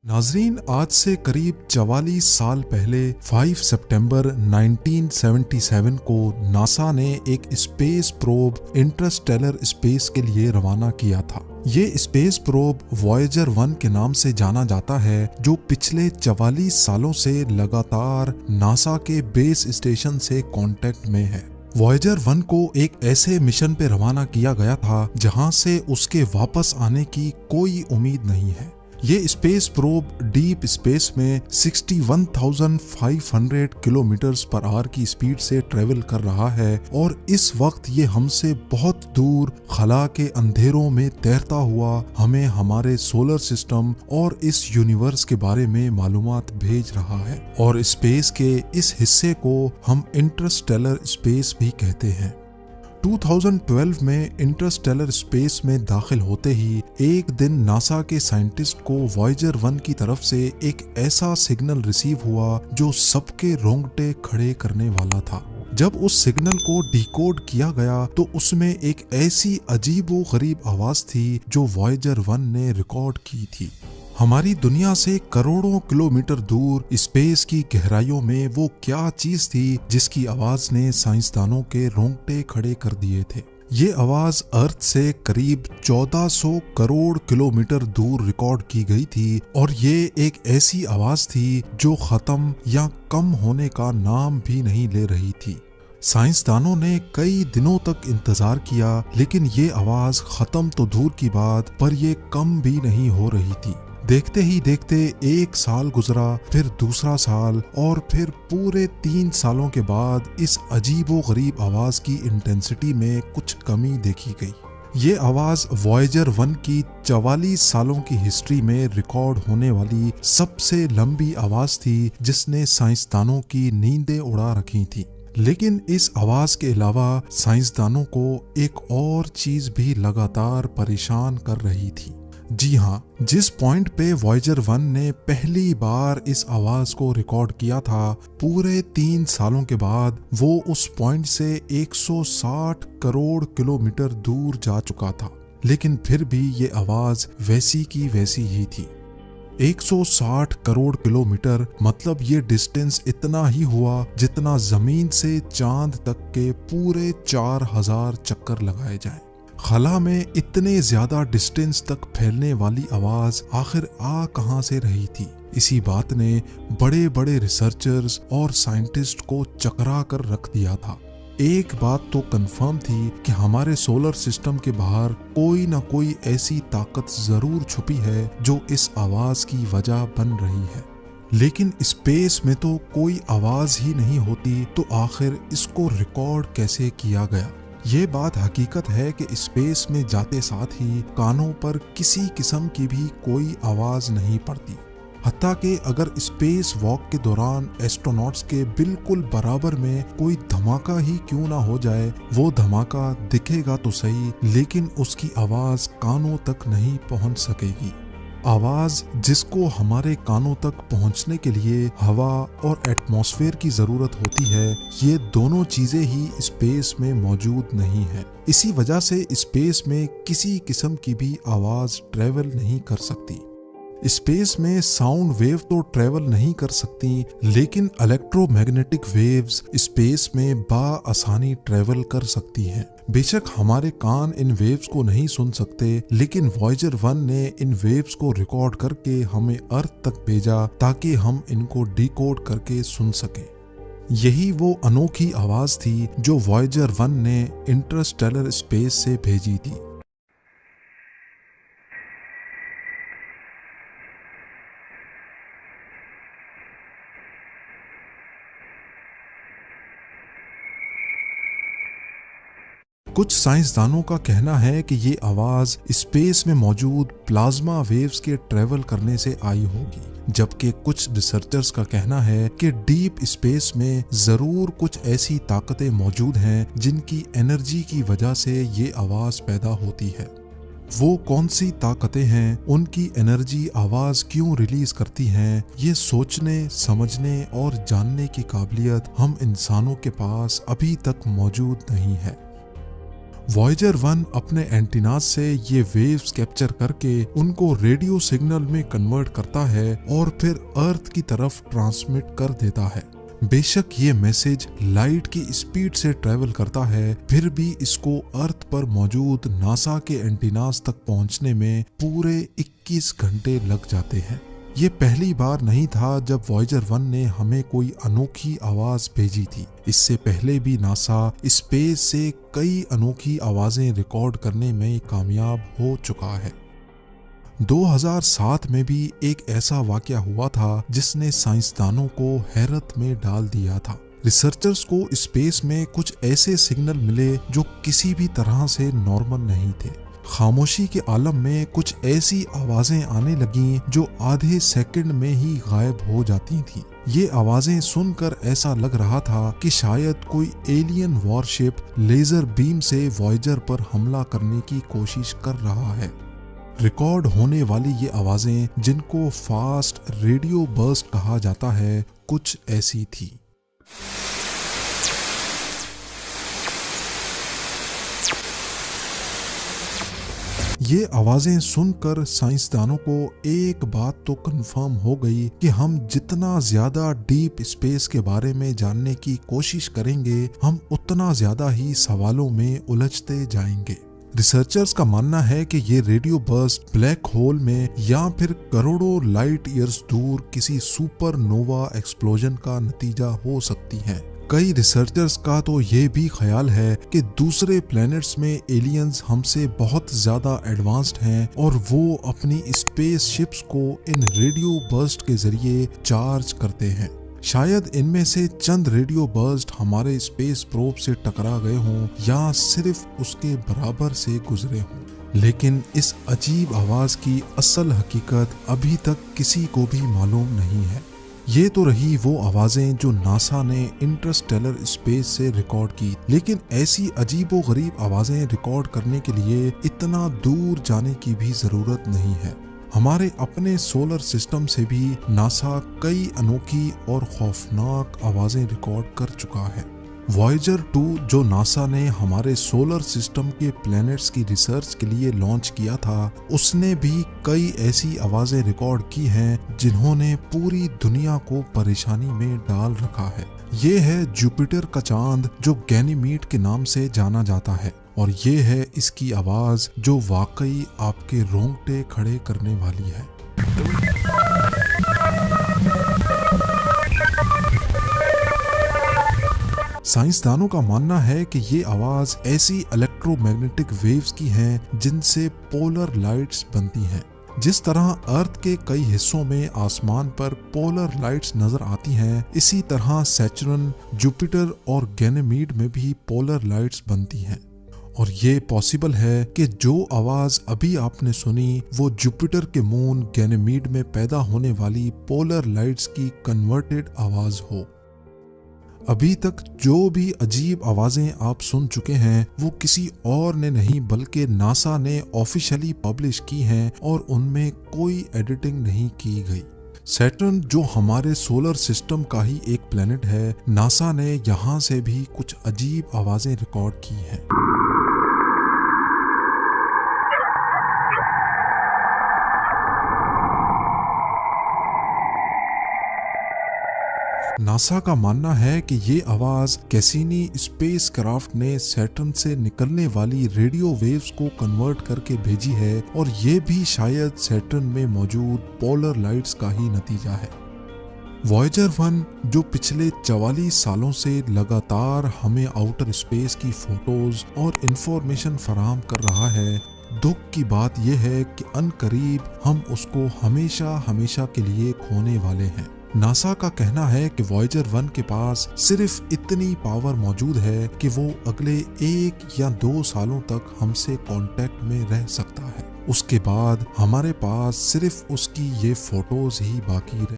नाजरीन, आज से करीब 44 साल पहले 5 सितंबर 1977 को नासा ने एक स्पेस प्रोब इंटरस्टेलर स्पेस के लिए रवाना किया था। ये स्पेस प्रोब वॉयेजर 1 के नाम से जाना जाता है, जो पिछले 44 सालों से लगातार नासा के बेस स्टेशन से कांटेक्ट में है। वॉयेजर 1 को एक ऐसे मिशन पे रवाना किया गया था जहां से उसके वापस आने की कोई उम्मीद नहीं है। ये स्पेस प्रोब डीप स्पेस में 61,500 किलोमीटर्स पर आवर की स्पीड से ट्रेवल कर रहा है और इस वक्त ये हमसे बहुत दूर खला के अंधेरों में तैरता हुआ हमें हमारे सोलर सिस्टम और इस यूनिवर्स के बारे में मालूमात भेज रहा है। और स्पेस के इस हिस्से को हम इंटरस्टेलर स्पेस भी कहते हैं। 2012 में इंटरस्टेलर स्पेस में दाखिल होते ही एक दिन नासा के साइंटिस्ट को वॉयेजर 1 की तरफ से एक ऐसा सिग्नल रिसीव हुआ जो सबके रोंगटे खड़े करने वाला था। जब उस सिग्नल को डिकोड किया गया तो उसमें एक ऐसी अजीबोगरीब आवाज थी जो वॉयेजर 1 ने रिकॉर्ड की थी। हमारी दुनिया से करोड़ों किलोमीटर दूर स्पेस की गहराइयों में वो क्या चीज थी जिसकी आवाज ने साइंसदानों के रोंगटे खड़े कर दिए थे। ये आवाज अर्थ से करीब 1400 करोड़ किलोमीटर दूर रिकॉर्ड की गई थी और ये एक ऐसी आवाज थी जो खत्म या कम होने का नाम भी नहीं ले रही थी। साइंसदानों ने कई दिनों तक इंतजार किया, लेकिन ये आवाज खत्म तो दूर की बात पर ये कम भी नहीं हो रही थी। देखते ही देखते एक साल गुजरा, फिर दूसरा साल और फिर पूरे 3 सालों के बाद इस अजीबोगरीब आवाज की इंटेंसिटी में कुछ कमी देखी गई। ये आवाज वॉयेजर 1 की 44 सालों की हिस्ट्री में रिकॉर्ड होने वाली सबसे लंबी आवाज थी जिसने साइंसदानों की नींदें उड़ा रखी थी। लेकिन इस आवाज के अलावा साइंसदानों को एक और चीज भी लगातार परेशान कर रही थी। जी हाँ, जिस पॉइंट पे वॉयेजर 1 ने पहली बार इस आवाज को रिकॉर्ड किया था, पूरे 3 सालों के बाद वो उस पॉइंट से 160 करोड़ किलोमीटर दूर जा चुका था। लेकिन फिर भी ये आवाज वैसी की वैसी ही थी। 160 करोड़ किलोमीटर मतलब ये डिस्टेंस इतना ही हुआ जितना जमीन से चांद तक के पूरे 4000 चक्कर लगाए जाएं। खला में इतने ज्यादा डिस्टेंस तक फैलने वाली आवाज आखिर आ कहां से रही थी? इसी बात ने बड़े बड़े रिसर्चर्स और साइंटिस्ट को चकरा कर रख दिया था। एक बात तो कंफर्म थी कि हमारे सोलर सिस्टम के बाहर कोई ना कोई ऐसी ताकत जरूर छुपी है जो इस आवाज की वजह बन रही है। लेकिन स्पेस में तो कोई आवाज ही नहीं होती, तो आखिर इसको रिकॉर्ड कैसे किया गया? ये बात हकीकत है कि स्पेस में जाते साथ ही कानों पर किसी किस्म की भी कोई आवाज नहीं पड़ती। हत्ता कि अगर स्पेस वॉक के दौरान एस्ट्रोनॉट्स के बिल्कुल बराबर में कोई धमाका ही क्यों ना हो जाए, वो धमाका दिखेगा तो सही, लेकिन उसकी आवाज कानों तक नहीं पहुंच सकेगी। आवाज जिसको हमारे कानों तक पहुंचने के लिए हवा और एटमॉस्फेयर की जरूरत होती है, ये दोनों चीजें ही स्पेस में मौजूद नहीं है। इसी वजह से स्पेस में किसी किस्म की भी आवाज ट्रेवल नहीं कर सकती। स्पेस में साउंड वेव तो ट्रेवल नहीं कर सकती, लेकिन इलेक्ट्रोमैग्नेटिक वेव्स स्पेस में बाआसानी ट्रेवल कर सकती हैं। बेशक हमारे कान इन वेव्स को नहीं सुन सकते, लेकिन वॉयेजर 1 ने इन वेव्स को रिकॉर्ड करके हमें अर्थ तक भेजा ताकि हम इनको डिकोड करके सुन सकें। यही वो अनोखी आवाज थी जो वॉयेजर 1 ने इंटरस्टेलर स्पेस से भेजी थी। कुछ साइंसदानों का कहना है कि ये आवाज स्पेस में मौजूद प्लाज्मा वेव्स के ट्रेवल करने से आई होगी, जबकि कुछ रिसर्चर्स का कहना है कि डीप स्पेस में जरूर कुछ ऐसी ताकतें मौजूद हैं जिनकी एनर्जी की वजह से ये आवाज पैदा होती है। वो कौन सी ताकतें हैं, उनकी एनर्जी आवाज क्यों रिलीज करती हैं, ये सोचने, समझने और जानने की काबिलियत हम इंसानों के पास अभी तक मौजूद नहीं है। वॉयेजर 1 अपने एंटीना से ये वेव्स कैप्चर करके उनको रेडियो सिग्नल में कन्वर्ट करता है और फिर अर्थ की तरफ ट्रांसमिट कर देता है। बेशक ये मैसेज लाइट की स्पीड से ट्रेवल करता है, फिर भी इसको अर्थ पर मौजूद नासा के एंटीनास तक पहुंचने में पूरे 21 घंटे लग जाते हैं। ये पहली बार नहीं था जब वॉयेजर 1 ने हमें कोई अनोखी आवाज भेजी थी। इससे पहले भी नासा स्पेस से कई अनोखी आवाजें रिकॉर्ड करने में कामयाब हो चुका है। 2007 में भी एक ऐसा वाकया हुआ था जिसने साइंसदानों को हैरत में डाल दिया था। रिसर्चर्स को स्पेस में कुछ ऐसे सिग्नल मिले जो किसी भी तरह से नॉर्मल नहीं थे। खामोशी के आलम में कुछ ऐसी आवाजें आने लगीं जो आधे सेकंड में ही गायब हो जाती थीं। ये आवाजें सुनकर ऐसा लग रहा था कि शायद कोई एलियन वॉरशिप लेजर बीम से वॉयेजर पर हमला करने की कोशिश कर रहा है। रिकॉर्ड होने वाली ये आवाजें, जिनको फास्ट रेडियो बर्स्ट कहा जाता है, कुछ ऐसी थी। ये आवाजें सुनकर साइंसदानों को एक बात तो कंफर्म हो गई कि हम जितना ज्यादा डीप स्पेस के बारे में जानने की कोशिश करेंगे, हम उतना ज्यादा ही सवालों में उलझते जाएंगे। रिसर्चर्स का मानना है कि ये रेडियो बर्स्ट ब्लैक होल में या फिर करोड़ों लाइट ईयर्स दूर किसी सुपरनोवा एक्सप्लोजन का नतीजा हो सकती हैं। कई रिसर्चर्स का तो ये भी ख्याल है कि दूसरे प्लैनेट्स में एलियंस हमसे बहुत ज्यादा एडवांस्ड हैं और वो अपनी स्पेस शिप्स को इन रेडियो बर्स्ट के जरिए चार्ज करते हैं। शायद इनमें से चंद रेडियो बर्स्ट हमारे स्पेस प्रोब से टकरा गए हों या सिर्फ उसके बराबर से गुजरे हों, लेकिन इस अजीब आवाज की असल हकीकत अभी तक किसी को भी मालूम नहीं है। ये तो रही वो आवाजें जो नासा ने इंटरस्टेलर स्पेस से रिकॉर्ड की, लेकिन ऐसी अजीबो गरीब आवाजें रिकॉर्ड करने के लिए इतना दूर जाने की भी जरूरत नहीं है। हमारे अपने सोलर सिस्टम से भी नासा कई अनोखी और खौफनाक आवाजें रिकॉर्ड कर चुका है। वॉयेजर 2 जो नासा ने हमारे सोलर सिस्टम के प्लैनेट्स की रिसर्च के लिए लॉन्च किया था, उसने भी कई ऐसी आवाजें रिकॉर्ड की हैं जिन्होंने पूरी दुनिया को परेशानी में डाल रखा है। ये है जुपिटर का चांद जो गैनीमीड के नाम से जाना जाता है, और ये है इसकी आवाज जो वाकई आपके रोंगटे खड़े करने वाली है। साइंसदानों का मानना है कि ये आवाज ऐसी इलेक्ट्रोमैग्नेटिक वेव्स की हैं जिनसे पोलर लाइट्स बनती हैं। जिस तरह अर्थ के कई हिस्सों में आसमान पर पोलर लाइट्स नजर आती हैं, इसी तरह सैटर्न, जुपिटर और गैनीमीड में भी पोलर लाइट्स बनती हैं। और ये पॉसिबल है कि जो आवाज अभी आपने सुनी वो जुपिटर के मून गैनीमीड में पैदा होने वाली पोलर लाइट्स की कन्वर्टेड आवाज हो। अभी तक जो भी अजीब आवाजें आप सुन चुके हैं वो किसी और ने नहीं बल्कि नासा ने ऑफिशियली पब्लिश की हैं और उनमें कोई एडिटिंग नहीं की गई। सैटर्न जो हमारे सोलर सिस्टम का ही एक प्लेनेट है, नासा ने यहाँ से भी कुछ अजीब आवाजें रिकॉर्ड की हैं। नासा का मानना है कि ये आवाज कैसिनी स्पेसक्राफ्ट ने सैटर्न से निकलने वाली रेडियो वेव्स को कन्वर्ट करके भेजी है, और ये भी शायद सैटर्न में मौजूद पोलर लाइट्स का ही नतीजा है। वॉयेजर 1 जो पिछले 44 सालों से लगातार हमें आउटर स्पेस की फोटोज और इंफॉर्मेशन फराहम कर रहा है, दुख की बात यह है कि अनकरीब हम उसको हमेशा हमेशा के लिए खोने वाले हैं। नासा का कहना है कि वॉयेजर 1 के पास सिर्फ इतनी पावर मौजूद है कि वो अगले 1 या 2 सालों तक हमसे कांटेक्ट में रह सकता है। उसके बाद हमारे पास सिर्फ उसकी ये फोटोज ही बाकी रह